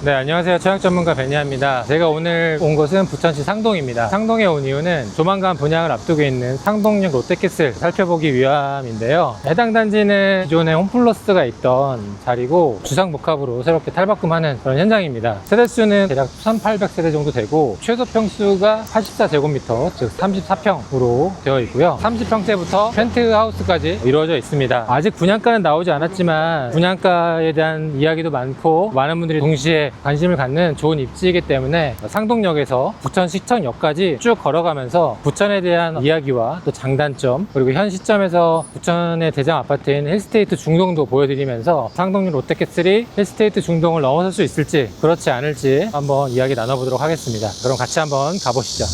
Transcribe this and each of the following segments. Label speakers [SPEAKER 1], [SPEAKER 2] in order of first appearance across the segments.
[SPEAKER 1] 네, 안녕하세요. 청약 전문가 베니아입니다. 제가 오늘 온 곳은 부천시 상동입니다. 상동에 온 이유는 조만간 분양을 앞두고 있는 상동역 롯데캐슬 살펴보기 위함인데요. 해당 단지는 기존에 홈플러스가 있던 자리고 주상복합으로 새롭게 탈바꿈하는 그런 현장입니다. 세대수는 대략 1800세대 정도 되고 최소 평수가 84제곱미터, 즉 34평으로 되어 있고요. 30평대부터 펜트하우스까지 이루어져 있습니다. 아직 분양가는 나오지 않았지만 분양가에 대한 이야기도 많고 많은 분들이 동시에 관심을 갖는 좋은 입지이기 때문에 상동역에서 부천시청역까지 쭉 걸어가면서 부천에 대한 이야기와 또 장단점, 그리고 현 시점에서 부천의 대장 아파트인 힐스테이트 중동도 보여드리면서 상동역 롯데캐슬이 힐스테이트 중동을 넘어설 수 있을지 그렇지 않을지 한번 이야기 나눠보도록 하겠습니다. 그럼 같이 한번 가보시죠.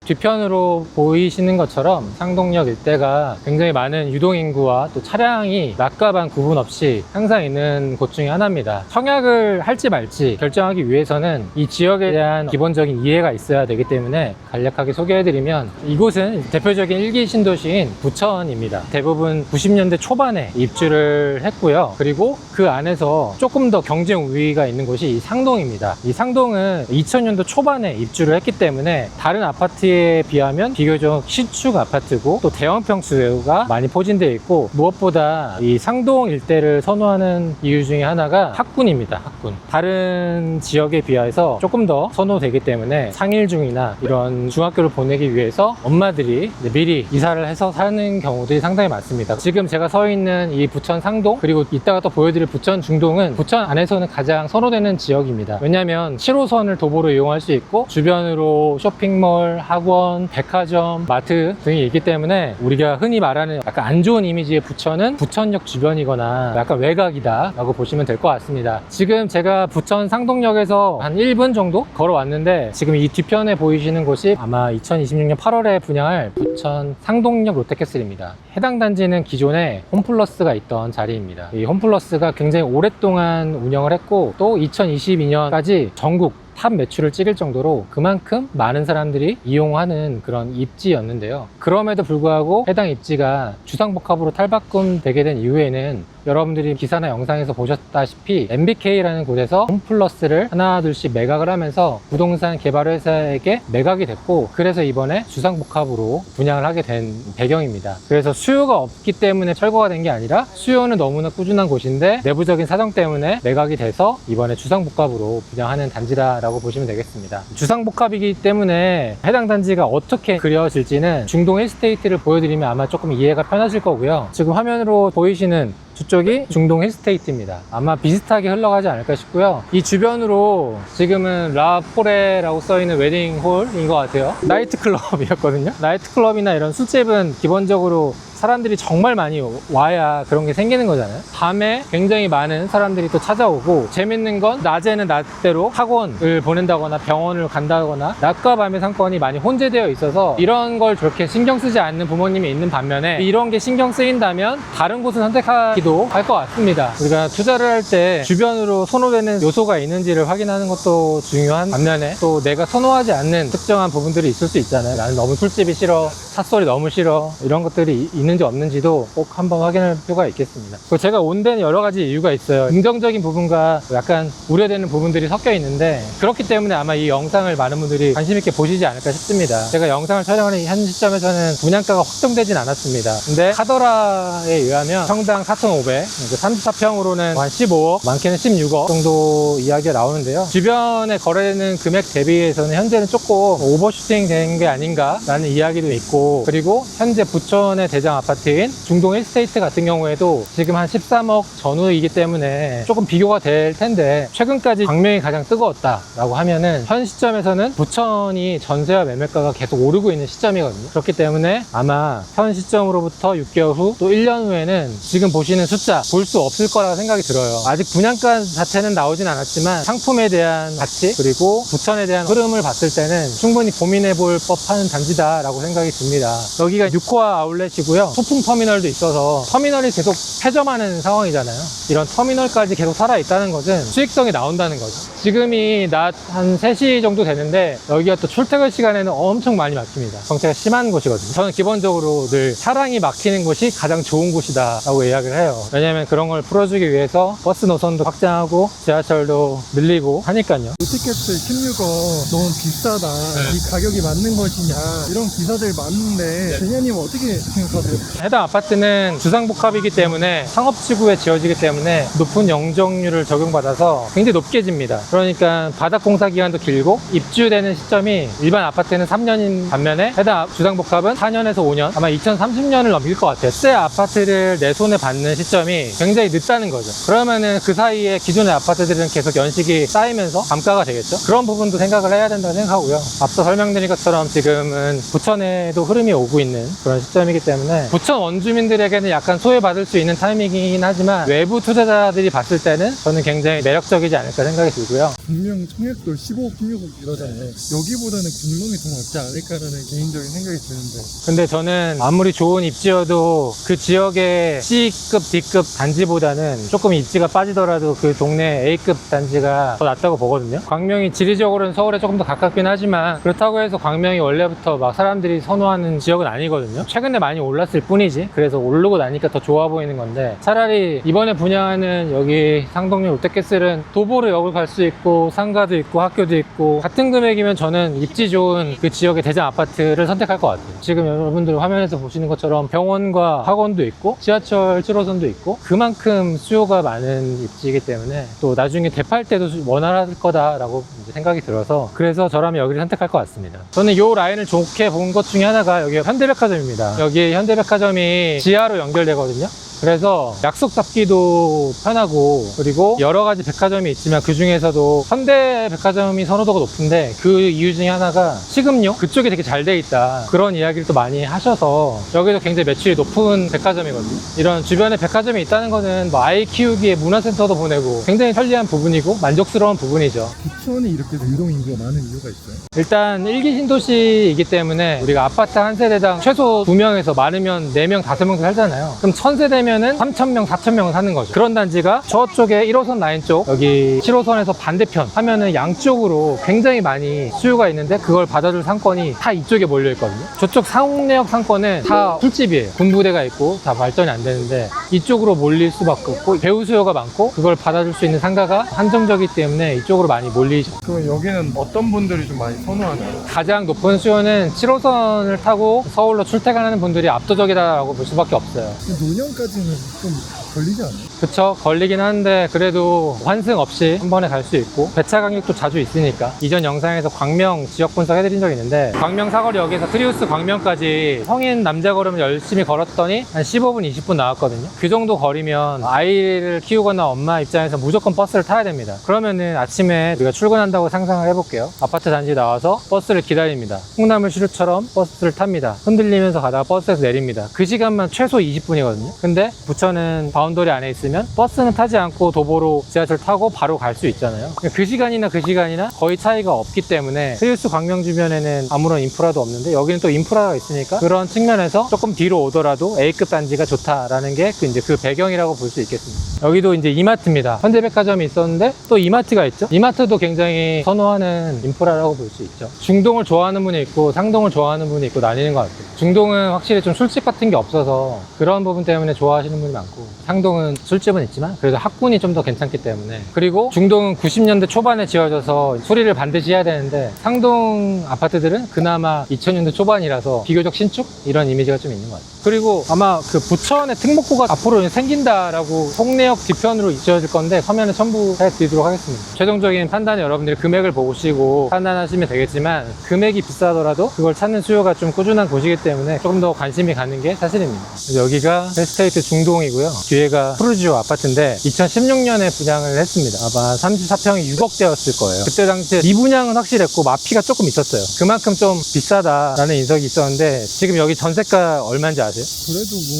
[SPEAKER 1] 뒤편으로 보이시는 것처럼 상동역 일대가 굉장히 많은 유동인구와 또 차량이 낮과 밤 구분 없이 항상 있는 곳 중에 하나입니다. 청약을 할지 말지 결정하기 위해서는 이 지역에 대한 기본적인 이해가 있어야 되기 때문에 간략하게 소개해드리면, 이곳은 대표적인 일기 신도시인 부천입니다. 대부분 90년대 초반에 입주를 했고요. 그리고 그 안에서 조금 더 경쟁 우위가 있는 곳이 이 상동입니다. 이 상동은 2000년도 초반에 입주를 했기 때문에 다른 아파트에 비하면 비교적 신축 아파트고 또 대형 평수가 많이 포진되어 있고, 무엇보다 이 상동 일대를 선호하는 이유 중에 하나가 학군입니다. 학군. 다른 지역에 비해서 조금 더 선호되기 때문에 상일 중이나 이런 중학교를 보내기 위해서 엄마들이 미리 이사를 해서 사는 경우들이 상당히 많습니다. 지금 제가 서 있는 이 부천 상동, 그리고 이따가 또 보여드릴 부천 중동은 부천 안에서는 가장 선호되는 지역입니다. 왜냐하면 7호선을 도보로 이용할 수 있고 주변으로 쇼핑몰, 학원, 백화점, 마트 등이 있기 때문에 우리가 흔히 말하는 약간 안 좋은 이미지의 부천은 부천역 주변이거나 약간 외곽이다 라고 보시면 될 것 같습니다. 지금 제가 부천 상동역에서 한 1분 정도 걸어왔는데, 지금 이 뒤편에 보이시는 곳이 아마 2026년 8월에 분양할 부천 상동역 롯데캐슬입니다. 해당 단지는 기존에 홈플러스가 있던 자리입니다. 이 홈플러스가 굉장히 오랫동안 운영을 했고 또 2022년까지 전국 탑 매출을 찍을 정도로 그만큼 많은 사람들이 이용하는 그런 입지였는데요. 그럼에도 불구하고 해당 입지가 주상복합으로 탈바꿈되게 된 이후에는 여러분들이 기사나 영상에서 보셨다시피 MBK라는 곳에서 홈플러스를 하나 둘씩 매각을 하면서 부동산 개발 회사에게 매각이 됐고, 그래서 이번에 주상복합으로 분양을 하게 된 배경입니다. 그래서 수요가 없기 때문에 철거가 된 게 아니라 수요는 너무나 꾸준한 곳인데 내부적인 사정 때문에 매각이 돼서 이번에 주상복합으로 분양하는 단지다 라고 보시면 되겠습니다. 주상복합이기 때문에 해당 단지가 어떻게 그려질지는 중동 힐스테이트를 보여드리면 아마 조금 이해가 편하실 거고요. 지금 화면으로 보이시는 저쪽이 중동 힐스테이트입니다. 아마 비슷하게 흘러가지 않을까 싶고요. 이 주변으로 지금은 라포레라고 써있는 웨딩홀인 것 같아요. 나이트클럽이었거든요. 나이트클럽이나 이런 술집은 기본적으로 사람들이 정말 많이 와야 그런 게 생기는 거잖아요. 밤에 굉장히 많은 사람들이 또 찾아오고, 재밌는 건 낮에는 낮대로 학원을 보낸다거나 병원을 간다거나 낮과 밤의 상권이 많이 혼재되어 있어서 이런 걸 그렇게 신경 쓰지 않는 부모님이 있는 반면에 이런 게 신경 쓰인다면 다른 곳을 선택하기도 할 것 같습니다. 우리가 투자를 할 때 주변으로 선호되는 요소가 있는지를 확인하는 것도 중요한 반면에 또 내가 선호하지 않는 특정한 부분들이 있을 수 있잖아요. 나는 너무 술집이 싫어, 찻소리 너무 싫어, 이런 것들이 있는지 없는지도 꼭 한번 확인할 필요가 있겠습니다. 제가 온 데는 여러 가지 이유가 있어요. 긍정적인 부분과 약간 우려되는 부분들이 섞여 있는데, 그렇기 때문에 아마 이 영상을 많은 분들이 관심 있게 보시지 않을까 싶습니다. 제가 영상을 촬영하는 현 시점에서는 분양가가 확정되진 않았습니다. 근데 카더라에 의하면 평당 4,500, 34평으로는 한 15억, 많게는 16억 정도 이야기가 나오는데요. 주변에 거래되는 금액 대비해서는 현재는 조금 오버슈팅 된 게 아닌가 라는 이야기도 있고, 그리고 현재 부천의 대장 아파트인 중동 힐스테이트 같은 경우에도 지금 한 13억 전후이기 때문에 조금 비교가 될 텐데, 최근까지 광명이 가장 뜨거웠다라고 하면은 현 시점에서는 부천이 전세와 매매가가 계속 오르고 있는 시점이거든요. 그렇기 때문에 아마 현 시점으로부터 6개월 후 또 1년 후에는 지금 보시는 숫자 볼 수 없을 거라고 생각이 들어요. 아직 분양가 자체는 나오진 않았지만 상품에 대한 가치, 그리고 부천에 대한 흐름을 봤을 때는 충분히 고민해 볼 법한 단지다라고 생각이 듭니다. 여기가 6호화 아울렛이고요. 소풍 터미널도 있어서 터미널이 계속 폐점하는 상황이잖아요. 이런 터미널까지 계속 살아있다는 것은 수익성이 나온다는 거죠. 지금이 낮 한 3시 정도 되는데 여기가 또 출퇴근 시간에는 엄청 많이 막힙니다. 정체가 심한 곳이거든요. 저는 기본적으로 늘 차량이 막히는 곳이 가장 좋은 곳이다 라고 이야기를 해요. 왜냐면 그런 걸 풀어주기 위해서 버스 노선도 확장하고 지하철도 늘리고 하니까요.
[SPEAKER 2] 로티캐슬 16억 너무 비싸다. 이 가격이 맞는 것이냐 이런 기사들 많은데 제냐님 어떻게 생각하세요?
[SPEAKER 1] 해당 아파트는 주상복합이기 때문에 상업지구에 지어지기 때문에 높은 영정률을 적용받아서 굉장히 높게 집니다. 그러니까 바닥 공사 기간도 길고 입주되는 시점이 일반 아파트는 3년인 반면에 해당 주상복합은 4년에서 5년, 아마 2030년을 넘길 것 같아요. 새 아파트를 내 손에 받는 시점이 굉장히 늦다는 거죠. 그러면은 그 사이에 기존의 아파트들은 계속 연식이 쌓이면서 감가가 되겠죠. 그런 부분도 생각을 해야 된다고 생각하고요. 앞서 설명드린 것처럼 지금은 부천에도 흐름이 오고 있는 그런 시점이기 때문에 부천 원주민들에게는 약간 소외받을 수 있는 타이밍이긴 하지만 외부 투자자들이 봤을 때는 저는 굉장히 매력적이지 않을까 생각이 들고요.
[SPEAKER 2] 광명 청약도 15억, 16억 이러잖아요. 여기보다는 광명이 더 낫지 않을까라는 개인적인 생각이 드는데
[SPEAKER 1] 근데 저는 아무리 좋은 입지여도 그 지역의 C급, D급 단지보다는 조금 입지가 빠지더라도 그 동네 A급 단지가 더 낫다고 보거든요. 광명이 지리적으로는 서울에 조금 더 가깝긴 하지만 그렇다고 해서 광명이 원래부터 막 사람들이 선호하는 지역은 아니거든요. 최근에 많이 올랐을 뿐이지. 그래서 오르고 나니까 더 좋아 보이는 건데 차라리 이번에 분양하는 여기 상동역 롯데캐슬은 도보로역을 갈 수 있고 상가도 있고 학교도 있고 같은 금액이면 저는 입지 좋은 그 지역의 대장 아파트를 선택할 것 같아요. 지금 여러분들 화면에서 보시는 것처럼 병원과 학원도 있고 지하철 7호선도 있고 그만큼 수요가 많은 입지이기 때문에 또 나중에 대팔 때도 원활할 거다라고 생각이 들어서 그래서 저라면 여기를 선택할 것 같습니다. 저는 이 라인을 좋게 본 것 중에 하나가 여기 현대백화점입니다. 여기 현대백화점이 지하로 연결되거든요. 그래서 약속 잡기도 편하고 그리고 여러 가지 백화점이 있지만 그 중에서도 현대백화점이 선호도가 높은데 그 이유 중에 하나가 식음료 그쪽이 되게 잘 돼 있다 그런 이야기를 또 많이 하셔서 여기도 굉장히 매출이 높은 백화점이거든요. 이런 주변에 백화점이 있다는 거는 뭐 아이 키우기에 문화센터도 보내고 굉장히 편리한 부분이고 만족스러운 부분이죠.
[SPEAKER 2] 부천이 이렇게 유동인구가 많은 이유가 있어요?
[SPEAKER 1] 일단 1기 신도시이기 때문에 우리가 아파트 한 세대당 최소 2명에서 많으면 4명, 5명 살잖아요. 그럼 1000세대면 3,000명, 4,000명은 사는 거죠. 그런 단지가 저쪽에 1호선 라인 쪽, 여기 7호선에서 반대편 하면은 양쪽으로 굉장히 많이 수요가 있는데 그걸 받아줄 상권이 다 이쪽에 몰려 있거든요. 저쪽 상내역 상권은 다 술집이에요. 군부대가 있고 다 발전이 안 되는데 이쪽으로 몰릴 수밖에 없고 배우 수요가 많고 그걸 받아줄 수 있는 상가가 한정적이기 때문에 이쪽으로 많이 몰리죠.
[SPEAKER 2] 그럼 여기는 어떤 분들이 좀 많이 선호하나요?
[SPEAKER 1] 가장 높은 수요는 7호선을 타고 서울로 출퇴근하는 분들이 압도적이다라고 볼 수밖에 없어요.
[SPEAKER 2] 노년까지는 좀 걸리지 않아요?
[SPEAKER 1] 그쵸, 걸리긴 하는데 그래도 환승 없이 한 번에 갈 수 있고 배차 간격도 자주 있으니까 이전 영상에서 광명 지역 분석 해드린 적이 있는데 광명 사거리역에서 트리우스 광명까지 성인 남자 걸으면 열심히 걸었더니 한 15분 20분 나왔거든요. 그 정도 거리면 아이를 키우거나 엄마 입장에서 무조건 버스를 타야 됩니다. 그러면은 아침에 우리가 출근한다고 상상을 해볼게요. 아파트 단지 나와서 버스를 기다립니다. 콩나물 시루처럼 버스를 탑니다. 흔들리면서 가다가 버스에서 내립니다. 그 시간만 최소 20분이거든요. 근데 부천은 바운더리 안에 있으면 버스는 타지 않고 도보로 지하철 타고 바로 갈 수 있잖아요. 그 시간이나 거의 차이가 없기 때문에 트리우스 광명 주변에는 아무런 인프라도 없는데 여기는 또 인프라가 있으니까 그런 측면에서 조금 뒤로 오더라도 A급 단지가 좋다라는 게 이제 그 배경이라고 볼 수 있겠습니다. 여기도 이제 이마트입니다. 현대백화점이 있었는데 또 이마트가 있죠. 이마트도 굉장히 선호하는 인프라라고 볼 수 있죠. 중동을 좋아하는 분이 있고 상동을 좋아하는 분이 있고 나뉘는 것 같아요. 중동은 확실히 좀 술집 같은 게 없어서 그런 부분 때문에 좋아하시는 분이 많고 상동은 술집은 있지만 그래도 학군이 좀 더 괜찮기 때문에 그리고 중동은 90년대 초반에 지어져서 수리를 반드시 해야 되는데 상동 아파트들은 그나마 2000년대 초반이라서 비교적 신축? 이런 이미지가 좀 있는 것 같아요. 그리고 아마 그 부천의 특목고가 앞으로 생긴다라고 송내역 뒤편으로 지어질 건데 화면에 첨부해드리도록 하겠습니다. 최종적인 판단은 여러분들이 금액을 보시고 판단하시면 되겠지만 금액이 비싸더라도 그걸 찾는 수요가 좀 꾸준한 곳이기 때문에 조금 더 관심이 가는 게 사실입니다. 여기가 웨스테이트 중동이고요. 뒤에가 푸르지오 아파트인데 2016년에 분양을 했습니다. 아마 34평이 6억대였을 거예요. 그때 당시에 미분양은 확실했고 마피가 조금 있었어요. 그만큼 좀 비싸다라는 인석이 있었는데 지금 여기 전세가 얼마인지 아세요?
[SPEAKER 2] 그래도 뭐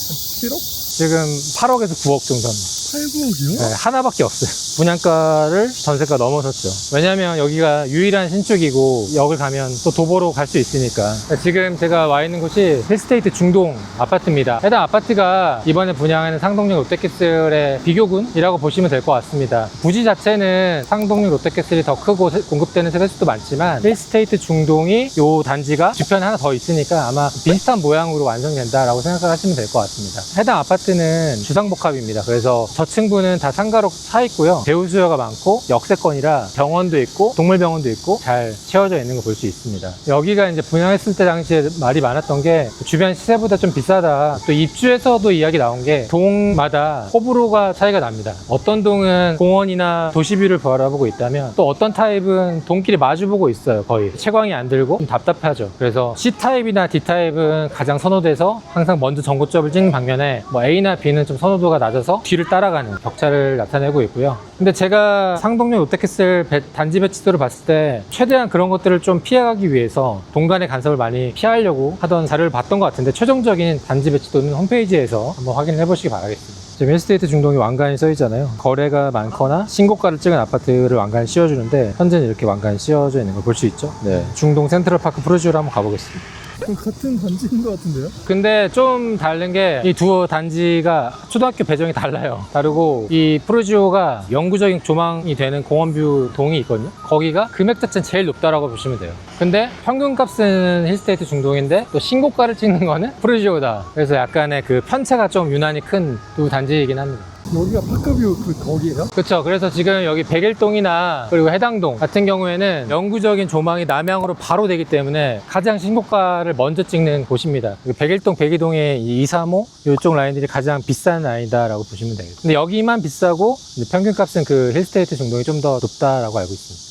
[SPEAKER 2] 한 7억?
[SPEAKER 1] 지금 8억에서 9억 정도 합니다.
[SPEAKER 2] 8, 9억이요?
[SPEAKER 1] 네, 하나밖에 없어요. 분양가를 전세가 넘어섰죠. 왜냐면 여기가 유일한 신축이고 역을 가면 또 도보로 갈 수 있으니까. 지금 제가 와 있는 곳이 힐스테이트 중동 아파트입니다. 해당 아파트가 이번에 분양하는 상동역 롯데캐슬의 비교군이라고 보시면 될 것 같습니다. 부지 자체는 상동역 롯데캐슬이 더 크고 공급되는 세대수도 많지만 힐스테이트 중동이 요 단지가 주변에 하나 더 있으니까 아마 비슷한 모양으로 완성된다라고 생각하시면 될 것 같습니다. 해당 아파트는 주상복합입니다. 그래서 저층부는 다 상가로 차 있고요. 배우 수요가 많고 역세권이라 병원도 있고 동물병원도 있고 잘 채워져 있는 거 볼 수 있습니다. 여기가 이제 분양했을 때 당시에 말이 많았던 게 주변 시세보다 좀 비싸다. 또 입주에서도 이야기 나온 게 동마다 호불호가 차이가 납니다. 어떤 동은 공원이나 도시뷰를 바라보고 있다면 또 어떤 타입은 동길이 마주보고 있어요. 거의 채광이 안 들고 좀 답답하죠. 그래서 C타입이나 D타입은 가장 선호돼서 항상 먼저 전고점을 찍는 반면에 뭐 A나 B는 좀 선호도가 낮아서 뒤를 따라가는 격차를 나타내고 있고요. 근데 제가 상동역 롯데캐슬 단지 배치도를 봤을 때 최대한 그런 것들을 좀 피해가기 위해서 동간의 간섭을 많이 피하려고 하던 자료를 봤던 것 같은데 최종적인 단지 배치도는 홈페이지에서 한번 확인을 해보시기 바라겠습니다. 지금 힐스테이트 중동이 왕관이 써 있잖아요. 거래가 많거나 신고가를 찍은 아파트를 왕관이 씌워주는데 현재는 이렇게 왕관이 씌워져 있는 걸 볼 수 있죠. 네, 중동 센트럴파크 프루지오로 한번 가보겠습니다.
[SPEAKER 2] 그럼 같은 단지인 것 같은데요?
[SPEAKER 1] 근데 좀 다른 게 이 두 단지가 초등학교 배정이 달라요. 다르고 이 프루지오가 영구적인 조망이 되는 공원뷰 동이 있거든요. 거기가 금액 자체는 제일 높다라고 보시면 돼요. 근데 평균값은 힐스테이트 중동인데 또 신고가를 찍는 거는 프루지오다. 그래서 약간의 그 편차가 좀 유난히 큰 두 단지이긴 합니다.
[SPEAKER 2] 여기가 파크뷰 거기예요?
[SPEAKER 1] 그렇죠. 그래서 지금 여기 백일동이나 그리고 해당동 같은 경우에는 영구적인 조망이 남향으로 바로 되기 때문에 가장 신고가를 먼저 찍는 곳입니다. 백일동, 백이동의 이 235 이쪽 라인들이 가장 비싼 라인이다라고 보시면 되겠습니다. 근데 여기만 비싸고 평균값은 그 힐스테이트 중동이 좀 더 높다라고 알고 있습니다.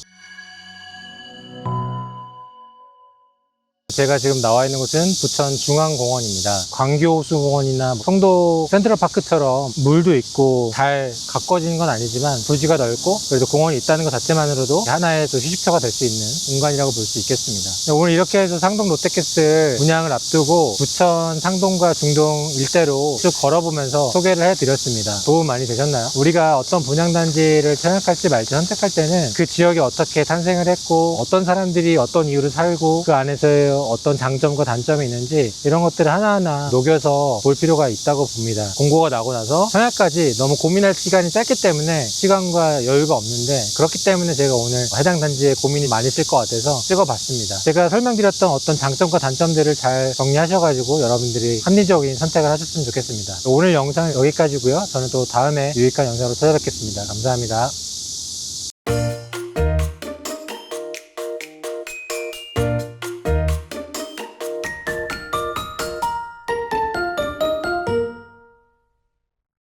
[SPEAKER 1] 제가 지금 나와 있는 곳은 부천 중앙공원입니다. 광교호수공원이나 성도 센트럴파크처럼 물도 있고 잘 가꿔진 건 아니지만 부지가 넓고 그래도 공원이 있다는 것 자체만으로도 하나의 또 휴식처가 될 수 있는 공간이라고 볼 수 있겠습니다. 오늘 이렇게 해서 상동 롯데캐슬 분양을 앞두고 부천 상동과 중동 일대로 쭉 걸어보면서 소개를 해드렸습니다. 도움 많이 되셨나요? 우리가 어떤 분양단지를 생각할지 말지 선택할 때는 그 지역이 어떻게 탄생을 했고 어떤 사람들이 어떤 이유로 살고 그 안에서 어떤 장점과 단점이 있는지 이런 것들을 하나하나 녹여서 볼 필요가 있다고 봅니다. 공고가 나고 나서 청약까지 너무 고민할 시간이 짧기 때문에 시간과 여유가 없는데 그렇기 때문에 제가 오늘 해당 단지에 고민이 많이 있을 것 같아서 찍어봤습니다. 제가 설명드렸던 어떤 장점과 단점들을 잘 정리하셔가지고 여러분들이 합리적인 선택을 하셨으면 좋겠습니다. 오늘 영상은 여기까지고요. 저는 또 다음에 유익한 영상으로 찾아뵙겠습니다. 감사합니다.